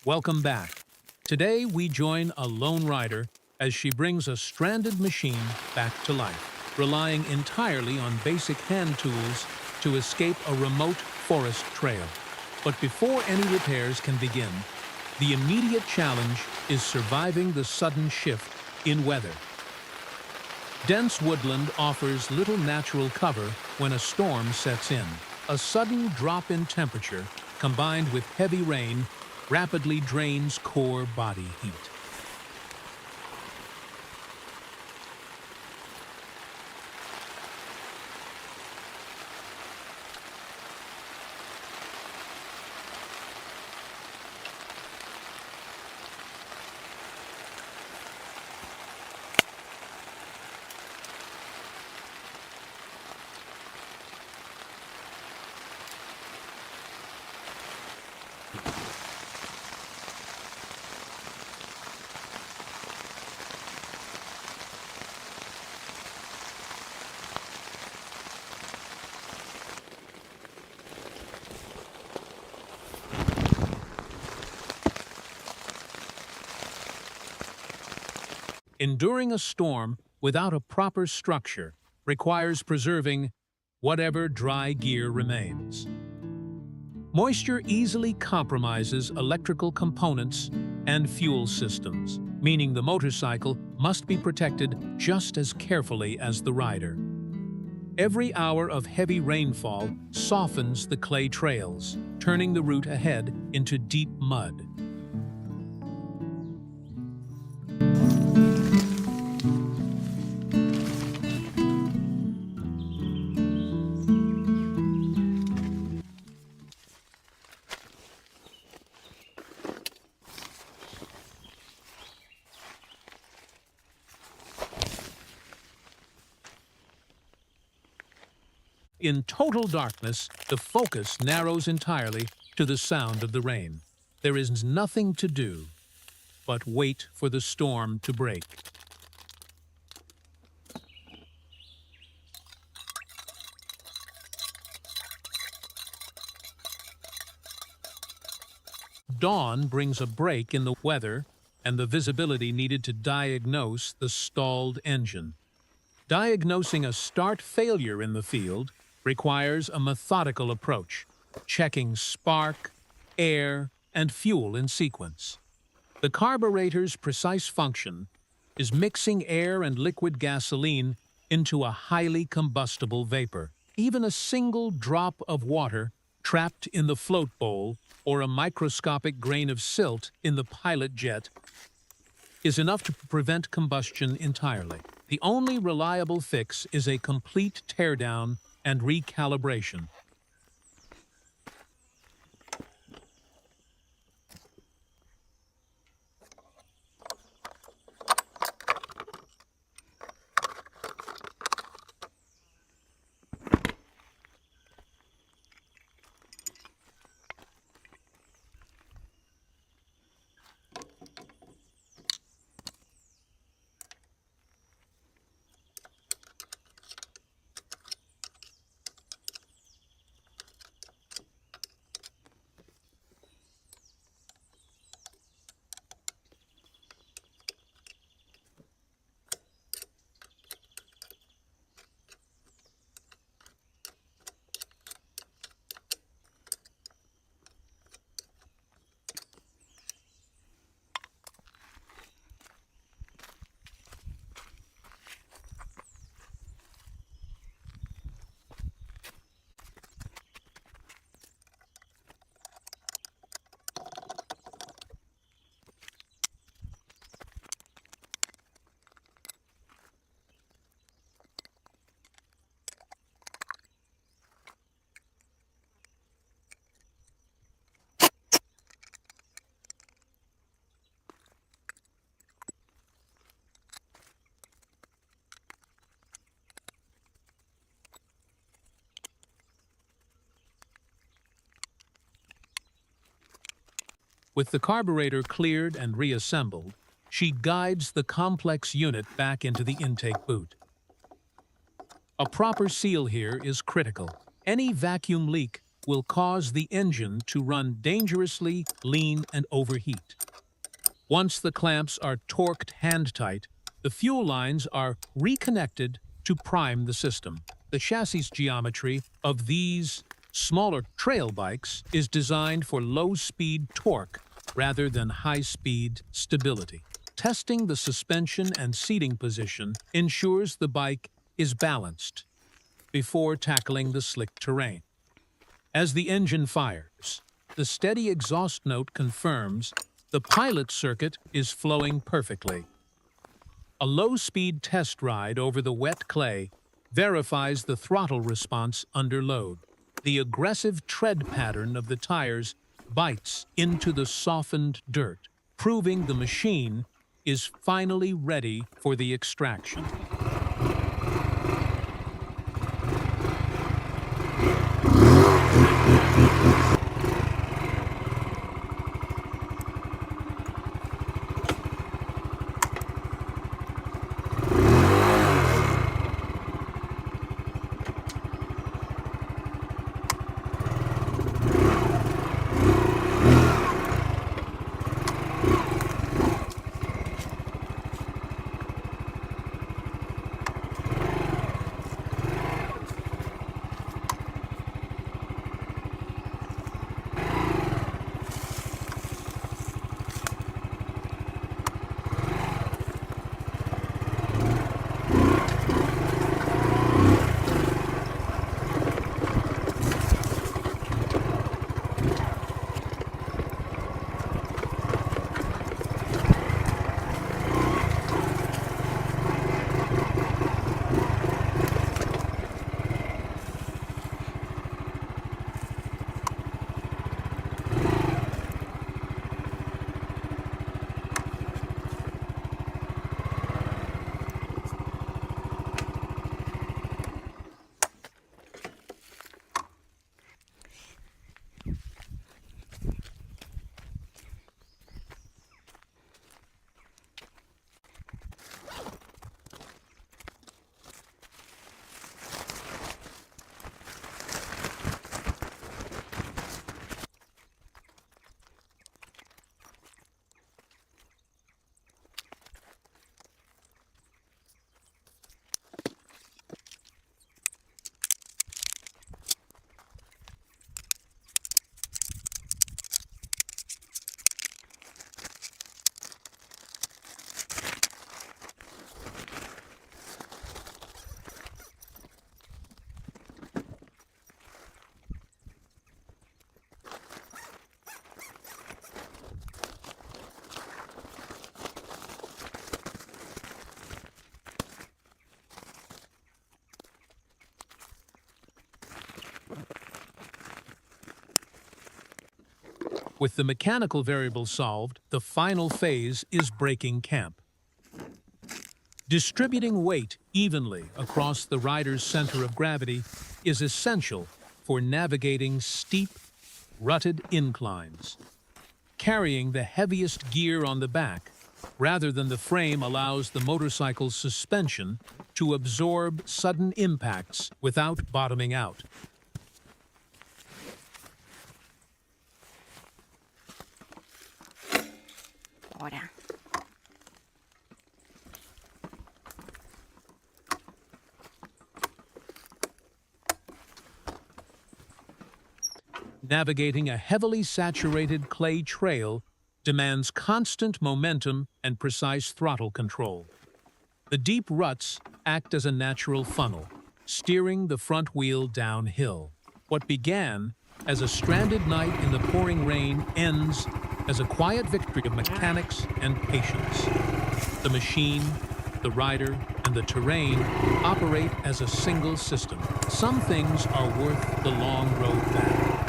Welcome back. Today we join a lone rider as she brings a stranded machine back to life, relying entirely on basic hand tools to escape a remote forest trail. But before any repairs can begin, the immediate challenge is surviving the sudden shift in weather. Dense woodland offers little natural cover when a storm sets in. A sudden drop in temperature, combined with heavy rain, rapidly drains core body heat. Enduring a storm without a proper structure requires preserving whatever dry gear remains. Moisture easily compromises electrical components and fuel systems, meaning the motorcycle must be protected just as carefully as the rider. Every hour of heavy rainfall softens the clay trails, turning the route ahead into deep mud. In total darkness, the focus narrows entirely to the sound of the rain. There is nothing to do but wait for the storm to break. Dawn brings a break in the weather and the visibility needed to diagnose the stalled engine. Diagnosing a start failure in the field requires a methodical approach, checking spark, air, and fuel in sequence. The carburetor's precise function is mixing air and liquid gasoline into a highly combustible vapor. Even a single drop of water trapped in the float bowl or a microscopic grain of silt in the pilot jet is enough to prevent combustion entirely. The only reliable fix is a complete teardown and recalibration. With the carburetor cleared and reassembled, she guides the complex unit back into the intake boot. A proper seal here is critical. Any vacuum leak will cause the engine to run dangerously lean and overheat. Once the clamps are torqued hand-tight, the fuel lines are reconnected to prime the system. The chassis geometry of these smaller trail bikes is designed for low-speed torque rather than high-speed stability. Testing the suspension and seating position ensures the bike is balanced before tackling the slick terrain. As the engine fires, the steady exhaust note confirms the pilot circuit is flowing perfectly. A low-speed test ride over the wet clay verifies the throttle response under load. The aggressive tread pattern of the tires bites into the softened dirt, proving the machine is finally ready for the extraction. With the mechanical variable solved, the final phase is breaking camp. Distributing weight evenly across the rider's center of gravity is essential for navigating steep, rutted inclines. Carrying the heaviest gear on the back rather than the frame allows the motorcycle's suspension to absorb sudden impacts without bottoming out. Ahora. Navigating a heavily saturated clay trail demands constant momentum and precise throttle control. The deep ruts act as a natural funnel, steering the front wheel downhill. What began as a stranded night in the pouring rain ends as a quiet victory of mechanics and patience. The machine, the rider, and the terrain operate as a single system. Some things are worth the long road back.